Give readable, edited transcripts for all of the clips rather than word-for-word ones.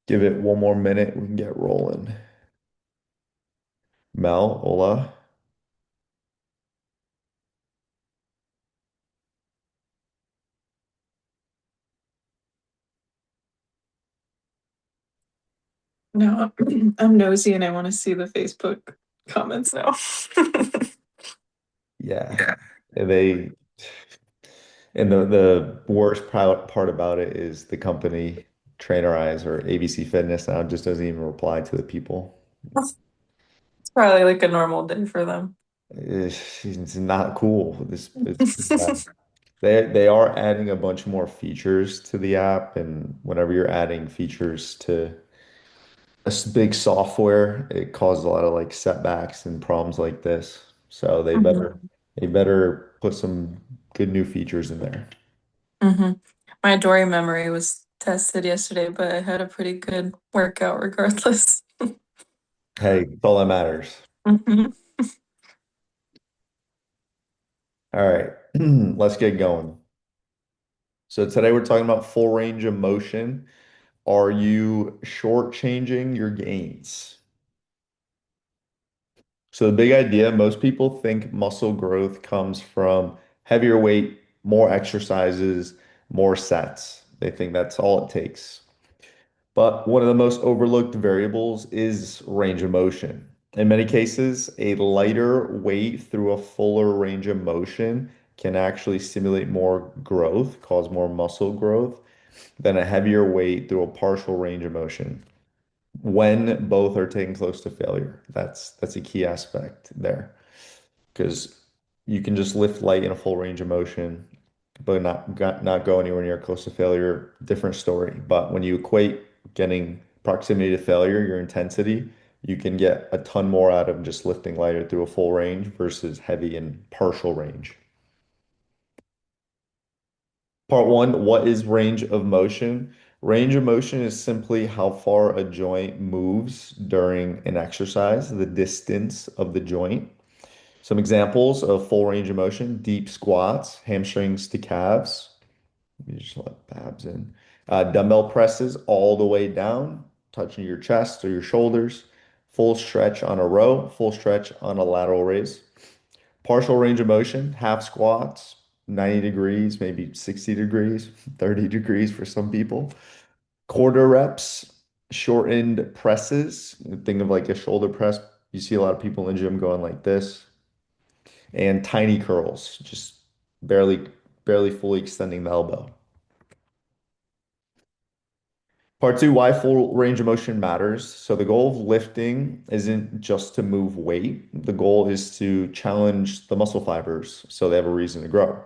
Give it one more minute. We can get rolling. Mel, hola. No, I'm nosy and I want to see the Facebook comments now. Yeah. And they and the worst part about it is the company Trainer Eyes or ABC Fitness now just doesn't even reply to the people. It's probably like a normal day for them. It's not cool. It's bad. They are adding a bunch more features to the app, and whenever you're adding features to big software, it causes a lot of like setbacks and problems like this. So hmm they better put some good new features in there. hmm My Dory memory was tested yesterday, but I had a pretty good workout regardless. Hey, that's all that matters. hmm All right, let's get going. So today we're talking about full range of motion. Are you shortchanging your gains? So the big idea, most people think muscle growth comes from heavier weight, more exercises, more sets. They think that's all it takes. But one of the most overlooked variables is range of motion. In many cases, a lighter weight through a fuller range of motion can actually stimulate more growth, cause more muscle growth than a heavier weight through a partial range of motion when both are taken close to failure. That's a key aspect there because you can just lift light in a full range of motion, but not go anywhere near close to failure. Different story. But when you equate getting proximity to failure, your intensity, you can get a ton more out of just lifting lighter through a full range versus heavy and partial range. Part one, what is range of motion? Range of motion is simply how far a joint moves during an exercise, the distance of the joint. Some examples of full range of motion, deep squats, hamstrings to calves. You just let abs in. Dumbbell presses all the way down, touching your chest or your shoulders. Full stretch on a row, full stretch on a lateral raise. Partial range of motion, half squats, 90 degrees, maybe 60 degrees, 30 degrees for some people. Quarter reps, shortened presses. Think of like a shoulder press. You see a lot of people in the gym going like this. And tiny curls, just barely, barely fully extending the elbow. Part two, why full range of motion matters. So the goal of lifting isn't just to move weight. The goal is to challenge the muscle fibers so they have a reason to grow.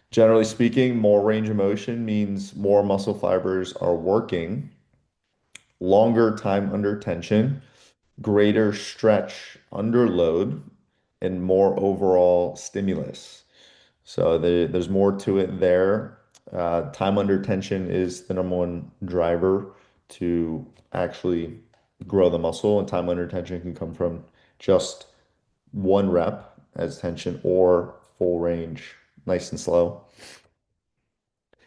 Generally speaking, more range of motion means more muscle fibers are working, longer time under tension, greater stretch under load, and more overall stimulus. So there's more to it there. Time under tension is the number one driver to actually grow the muscle, and time under tension can come from just one rep as tension or full range, nice and slow.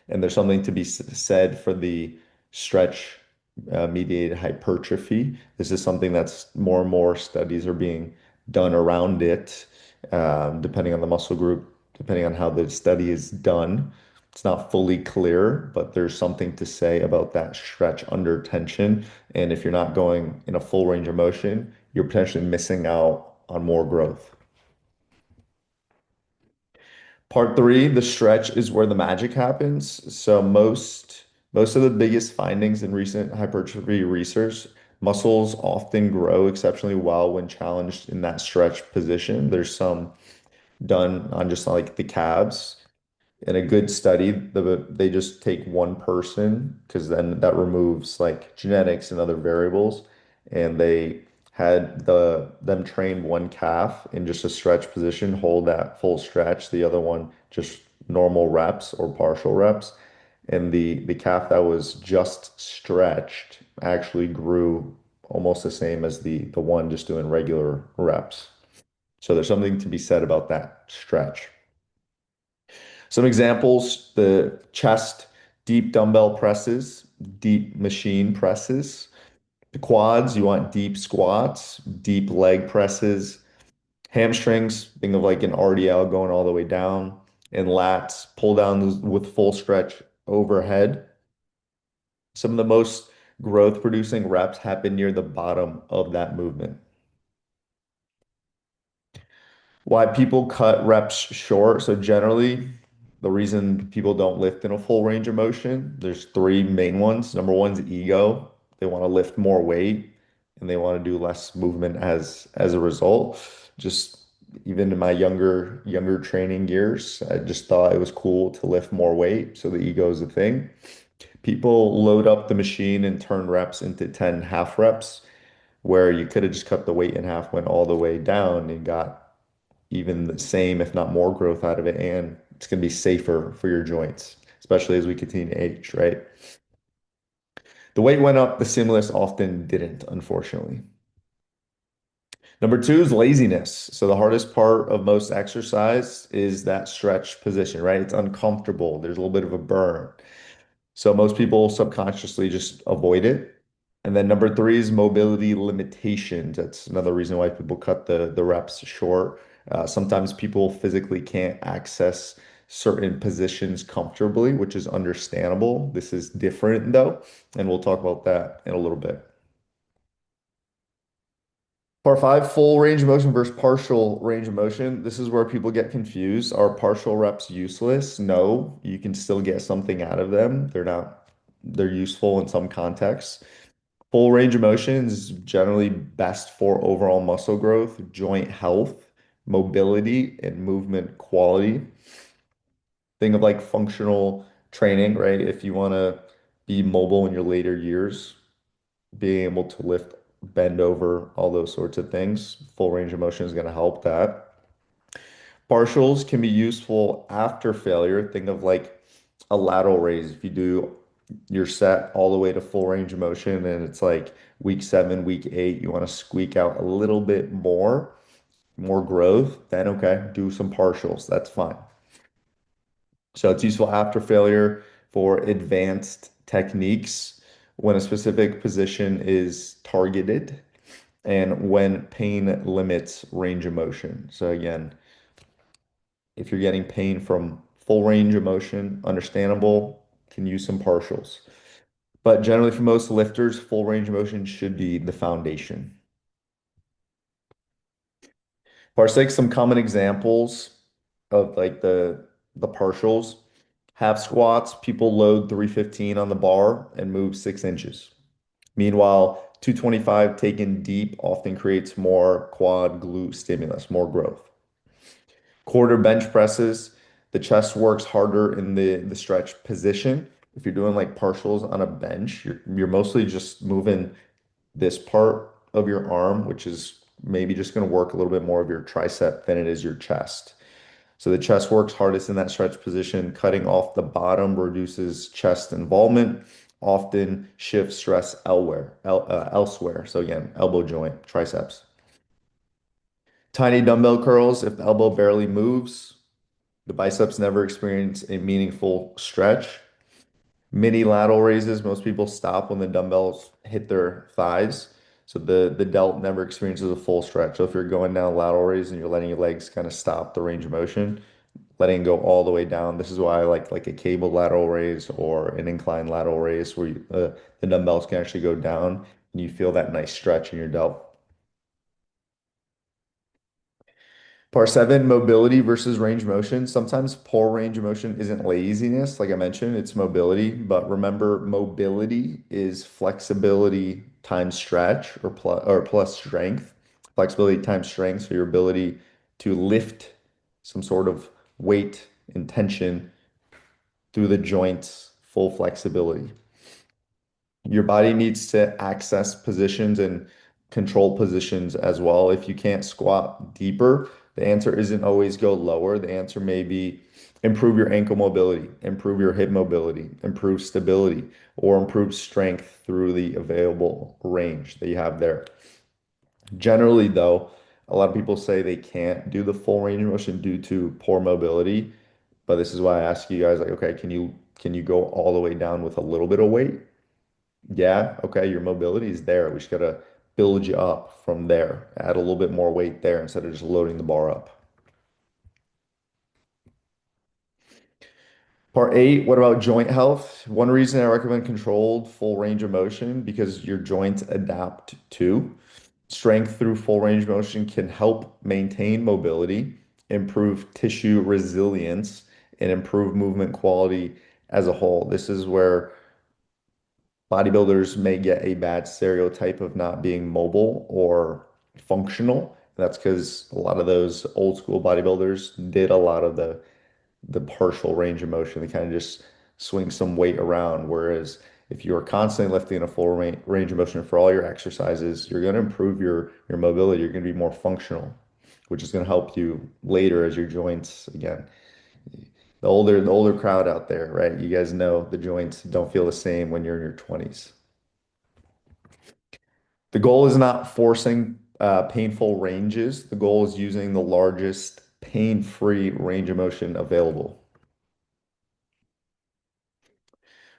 And there's something to be said for the stretch mediated hypertrophy. This is something that's more and more studies are being done around it, depending on the muscle group, depending on how the study is done. It's not fully clear, but there's something to say about that stretch under tension. And if you're not going in a full range of motion, you're potentially missing out on more growth. Part three, the stretch is where the magic happens. So most of the biggest findings in recent hypertrophy research, muscles often grow exceptionally well when challenged in that stretch position. There's some done on just like the calves. In a good study, they just take one person because then that removes like genetics and other variables, and they had them train one calf in just a stretch position, hold that full stretch, the other one just normal reps or partial reps, and the calf that was just stretched actually grew almost the same as the one just doing regular reps. So there's something to be said about that stretch. Some examples, the chest. Deep dumbbell presses, deep machine presses. The quads, you want deep squats, deep leg presses. Hamstrings, think of like an RDL going all the way down. And lats, pull downs with full stretch overhead. Some of the most growth producing reps happen near the bottom of that movement. Why people cut reps short. So generally, the reason people don't lift in a full range of motion, there's three main ones. Number one is ego. They want to lift more weight and they want to do less movement as a result. Just even in my younger training years, I just thought it was cool to lift more weight. So the ego is a thing. People load up the machine and turn reps into 10 half reps, where you could have just cut the weight in half, went all the way down and got even the same, if not more growth out of it. And it's going to be safer for your joints, especially as we continue to age, right? The weight went up, the stimulus often didn't, unfortunately. Number two is laziness. So the hardest part of most exercise is that stretch position, right? It's uncomfortable. There's a little bit of a burn. So most people subconsciously just avoid it. And then number three is mobility limitations. That's another reason why people cut the reps short. Sometimes people physically can't access certain positions comfortably, which is understandable. This is different though, and we'll talk about that in a little bit. Part five, full range of motion versus partial range of motion. This is where people get confused. Are partial reps useless? No, you can still get something out of them. They're useful in some contexts. Full range of motion is generally best for overall muscle growth, joint health, mobility, and movement quality. Think of like functional training, right? If you want to be mobile in your later years, being able to lift, bend over, all those sorts of things, full range of motion is going to help that. Partials can be useful after failure. Think of like a lateral raise. If you do your set all the way to full range of motion and it's like week seven, week eight, you want to squeak out a little bit more growth, then okay, do some partials. That's fine. So it's useful after failure for advanced techniques when a specific position is targeted and when pain limits range of motion. So again, if you're getting pain from full range of motion, understandable, can use some partials. But generally, for most lifters, full range of motion should be the foundation. For our sake, some common examples of like the partials. Half squats, people load 315 on the bar and move 6 inches. Meanwhile, 225 taken deep often creates more quad glute stimulus, more growth. Quarter bench presses, the chest works harder in the stretch position. If you're doing like partials on a bench, you're mostly just moving this part of your arm, which is maybe just going to work a little bit more of your tricep than it is your chest. So the chest works hardest in that stretch position. Cutting off the bottom reduces chest involvement, often shifts stress elsewhere. So again, elbow joint, triceps. Tiny dumbbell curls, if the elbow barely moves, the biceps never experience a meaningful stretch. Mini lateral raises, most people stop when the dumbbells hit their thighs. So the delt never experiences a full stretch. So if you're going down lateral raise and you're letting your legs kind of stop the range of motion, letting it go all the way down. This is why I like a cable lateral raise or an incline lateral raise where the dumbbells can actually go down and you feel that nice stretch in your delt. Part seven, mobility versus range motion. Sometimes poor range of motion isn't laziness, like I mentioned, it's mobility. But remember, mobility is flexibility times stretch or plus strength. Flexibility times strength, so your ability to lift some sort of weight and tension through the joints, full flexibility. Your body needs to access positions and control positions as well. If you can't squat deeper, the answer isn't always go lower. The answer may be improve your ankle mobility, improve your hip mobility, improve stability, or improve strength through the available range that you have there. Generally, though, a lot of people say they can't do the full range of motion due to poor mobility. But this is why I ask you guys, like, okay, can you Can you go all the way down with a little bit of weight? Yeah, okay, your mobility is there. We just gotta build you up from there. Add a little bit more weight there instead of just loading the bar up. Part eight, what about joint health? One reason I recommend controlled full range of motion because your joints adapt to. Strength through full range of motion can help maintain mobility, improve tissue resilience, and improve movement quality as a whole. This is where bodybuilders may get a bad stereotype of not being mobile or functional. That's because a lot of those old school bodybuilders did a lot of the partial range of motion. They kind of just swing some weight around. Whereas if you're constantly lifting a full range of motion for all your exercises, you're going to improve your mobility. You're going to be more functional, which is going to help you later as your joints again. The older crowd out there, right? You guys know the joints don't feel the same when you're in your 20s. The goal is not forcing painful ranges. The goal is using the largest pain-free range of motion available.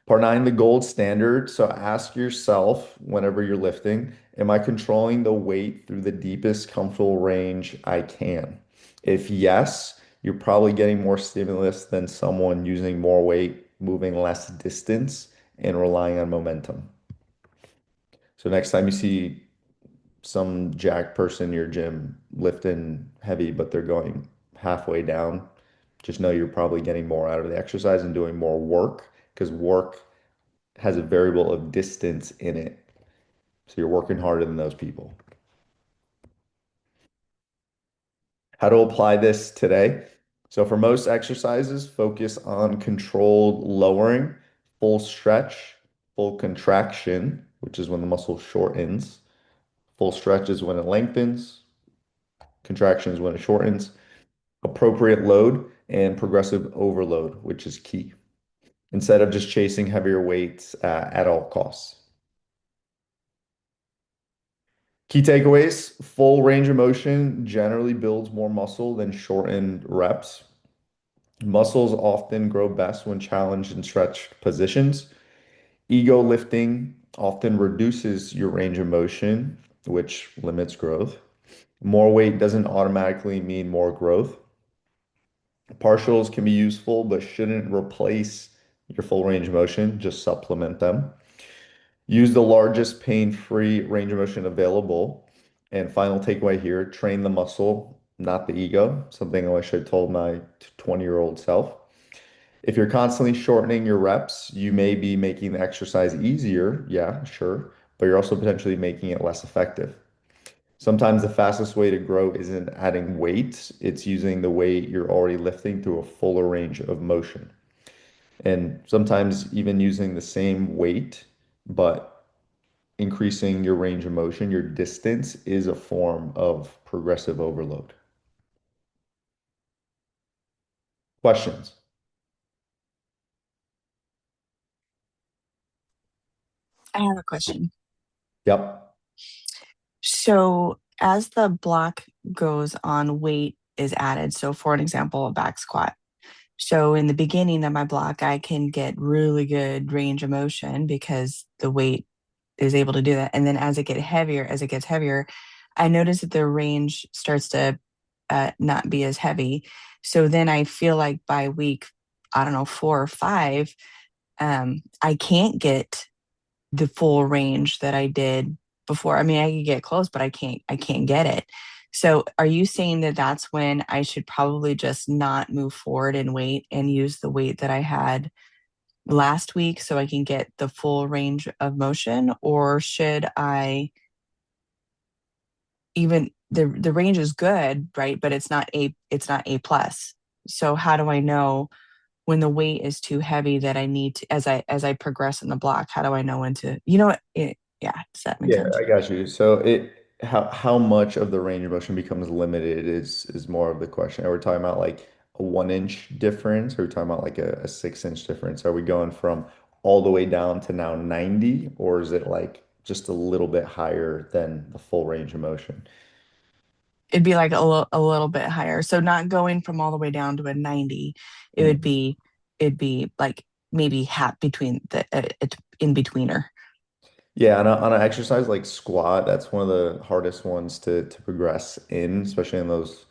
Part nine, the gold standard. So ask yourself whenever you're lifting, am I controlling the weight through the deepest comfortable range I can? If yes, you're probably getting more stimulus than someone using more weight, moving less distance, and relying on momentum. So next time you see some jack person in your gym lifting heavy, but they're going halfway down, just know you're probably getting more out of the exercise and doing more work because work has a variable of distance in it. So you're working harder than those people. How to apply this today? So for most exercises, focus on controlled lowering, full stretch, full contraction, which is when the muscle shortens. Full stretch is when it lengthens. Contraction is when it shortens. Appropriate load and progressive overload, which is key, instead of just chasing heavier weights at all costs. Key takeaways, full range of motion generally builds more muscle than shortened reps. Muscles often grow best when challenged in stretched positions. Ego lifting often reduces your range of motion, which limits growth. More weight doesn't automatically mean more growth. Partials can be useful, but shouldn't replace your full range of motion, just supplement them. Use the largest pain-free range of motion available. And final takeaway here, train the muscle, not the ego, something I wish I told my 20-year-old self. If you're constantly shortening your reps, you may be making the exercise easier, yeah, sure, but you're also potentially making it less effective. Sometimes the fastest way to grow isn't adding weight, it's using the weight you're already lifting through a fuller range of motion. And sometimes even using the same weight, but increasing your range of motion, your distance is a form of progressive overload. Questions? I have a question. Yep. So, as the block goes on, weight is added. So, for an example, a back squat. So, in the beginning of my block, I can get really good range of motion because the weight is able to do that. And then as it gets heavier, I notice that the range starts to not be as heavy. So then I feel like by week, I don't know, 4 or 5, I can't get the full range that I did before. I mean, I could get close, but I can't get it. So are you saying that that's when I should probably just not move forward and wait and use the weight that I had last week so I can get the full range of motion? Or should I even the range is good, right? But it's not A plus. So how do I know when the weight is too heavy that I need to, as I progress in the block, how do I know when to, yeah, does that make Yeah, sense? I got you. So how much of the range of motion becomes limited is more of the question. Are we talking about like a 1 inch difference? Are we talking about like a 6 inch difference? Are we going from all the way down to now 90, or is it like just a little bit higher than the full range of motion? It'd be like a little bit higher. So not going from all the way down to a 90, it would Mm. be it'd be like maybe between the in betweener. Yeah, on an exercise like squat, that's one of the hardest ones to progress in, especially in those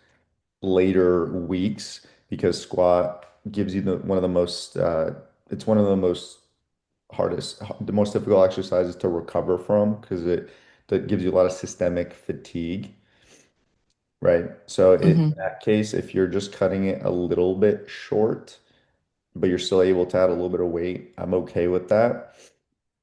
later weeks, because squat gives you one of the most it's one of the most the most difficult exercises to recover from because it that gives you a lot of systemic fatigue, right? So in Hmm. that case, if you're just cutting it a little bit short, but you're still able to add a little bit of weight, I'm okay with that.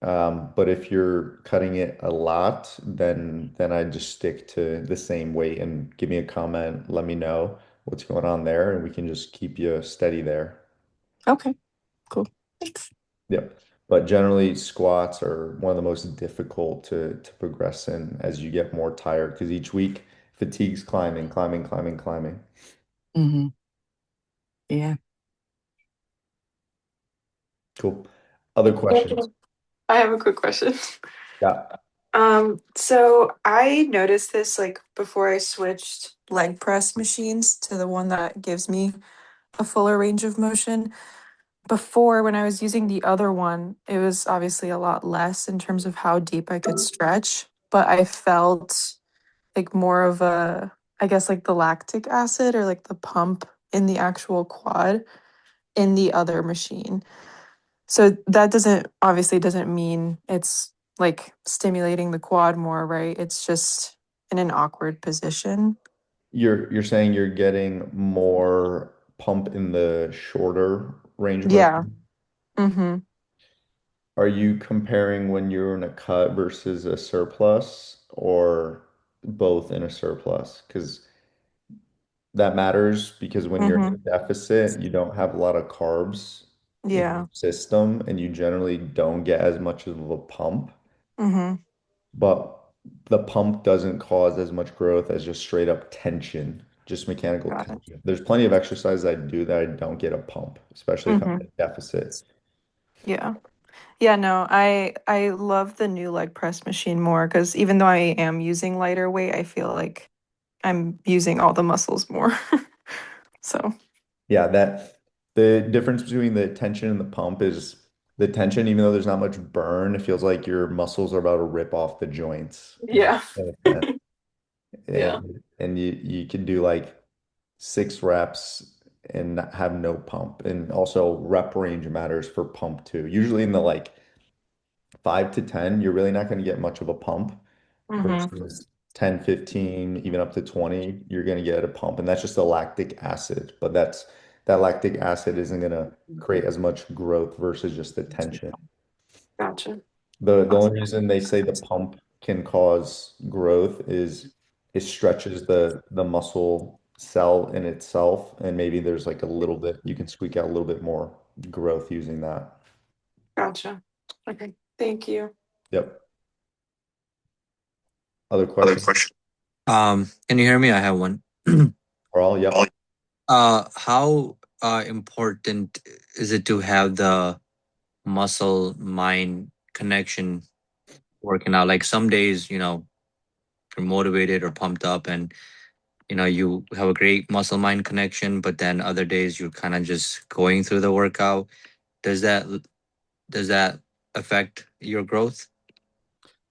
But if you're cutting it a lot, then I just stick to the same weight and give me a comment, let me know what's going on there, and we can just keep you steady there. Okay, cool. Thanks. Yep. But generally, squats are one of the most difficult to progress in as you get more tired because each week fatigue's climbing, climbing, climbing, climbing. Hmm. Yeah. Cool. Other questions? I have a quick question. Yeah. So I noticed this like before I switched leg press machines to the one that gives me a fuller range of motion. Before, when I was using the other one, it was obviously a lot less in terms of how deep I could stretch, but I felt like more of a, I guess like the lactic acid or like the pump in the actual quad in the other machine. So that doesn't obviously doesn't mean it's like stimulating the quad more, right? It's just in an awkward position. You're saying you're getting more pump in the shorter range Yeah. motion? Mm-hmm. Are you comparing when you're in a cut versus a surplus or both in a surplus? Because that matters because when you're in a Mm-hmm. deficit, you don't have a lot of carbs in your Yeah. system and you generally don't get as much of a pump, Mm-hmm. but the pump doesn't cause as much growth as just straight up tension, just mechanical Got it. tension. There's plenty of exercises I do that I don't get a pump, especially if I'm in Mm-hmm. a deficit. Yeah. Yeah, no, I love the new leg press machine more because even though I am using lighter weight, I feel like I'm using all the muscles more. So, Yeah, that the difference between the tension and the pump is the tension, even though there's not much burn, it feels like your muscles are about to rip off the joints. If yeah. that makes sense. Yeah. And you can do like 6 reps and have no pump. And also rep range matters for pump too. Usually in the like 5 to 10, you're really not going to get much of a pump Mm-hmm. versus 10, 15, even up to 20, you're going to get a pump. And that's just the lactic acid. But that lactic acid isn't going to create as much growth versus just the tension. Gotcha. The Awesome. only reason they say the pump can cause growth is it stretches the muscle cell in itself, and maybe there's like a little bit you can squeak out a little bit more growth using that. Gotcha. Okay. Thank you. Yep. Other Other questions? question. Can you hear me? I have one. Or all? Yep. How important is it to have the muscle mind connection working out? Like some days, you're motivated or pumped up and you have a great muscle mind connection, but then other days you're kind of just going through the workout. Does that does that affect your growth?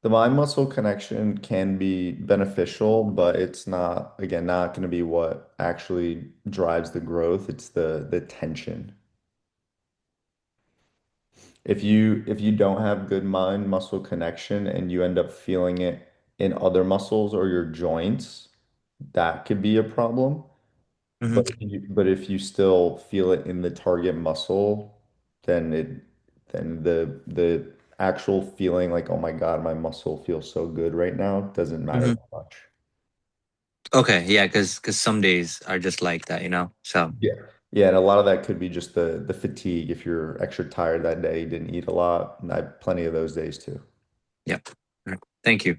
The mind muscle connection can be beneficial, but it's not, again, not going to be what actually drives the growth. It's the tension. If you don't have good mind muscle connection and you end up feeling it in other muscles or your joints, that could be a problem. Hmm. But if you still feel it in the target muscle, then the actual feeling like, oh my God, my muscle feels so good right now doesn't matter Hmm. that much. Okay, yeah, because some days are just like that. So Yeah. Yeah, and a lot of that could be just the fatigue. If you're extra tired that day, didn't eat a lot. And I have plenty of those days too. yep. All right. Thank you.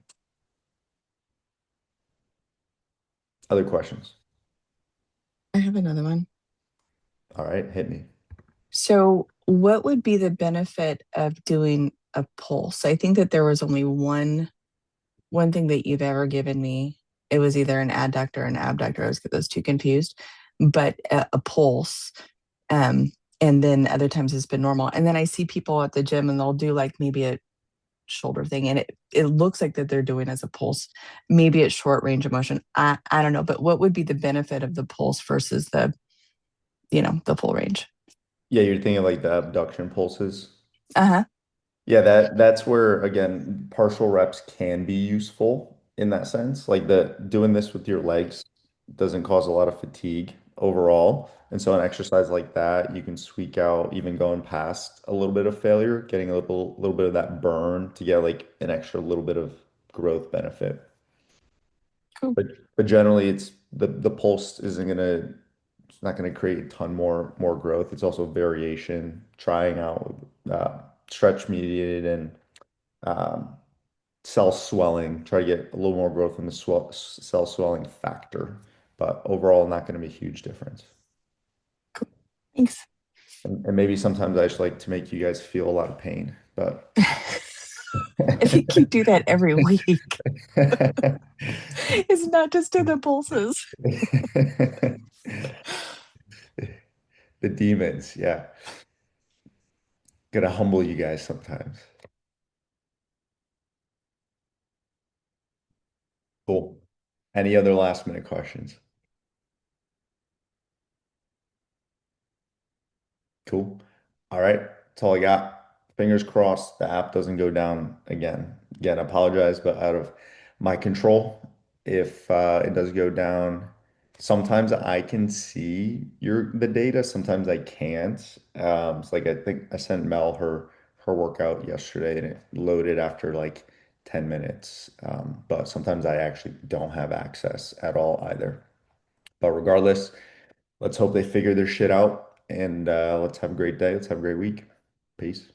Other questions? I have another one. All right, hit me. So, what would be the benefit of doing a pulse? I think that there was only one thing that you've ever given me. It was either an adductor or an abductor. I always get those two confused. But a pulse. Um, And then other times it's been normal. And then I see people at the gym and they'll do like maybe a shoulder thing and it looks like that they're doing as a pulse. Maybe it's short range of motion. I don't know, but what would be the benefit of the pulse versus the, the full range? Yeah, you're thinking like the abduction pulses. Uh-huh. Yeah, that's where again partial reps can be useful in that sense. Like the doing this with your legs doesn't cause a lot of fatigue overall. And so an exercise like that, you can squeak out even going past a little bit of failure, getting a little bit of that burn to get like an extra little bit of growth benefit. Cool. But generally it's the pulse isn't gonna it's not gonna create a ton more growth. It's also variation, trying out stretch mediated and um, cell swelling, try to get a little more growth in the cell swelling factor. But overall, not going to be a huge difference. Thanks. And maybe sometimes I just like to make you guys feel a lot of pain, but I think you do that every week. It's not just in the pulses. the demons, yeah. Gonna humble you guys sometimes. Cool. Any other last minute questions? Cool. All right. That's all I got. Fingers crossed the app doesn't go down again. Again, I apologize, but out of my control, if it does go down, sometimes I can see the data, sometimes I can't. It's like I think I sent Mel her workout yesterday and it loaded after like 10 minutes. But sometimes I actually don't have access at all either. But regardless, let's hope they figure their shit out and let's have a great day. Let's have a great week. Peace.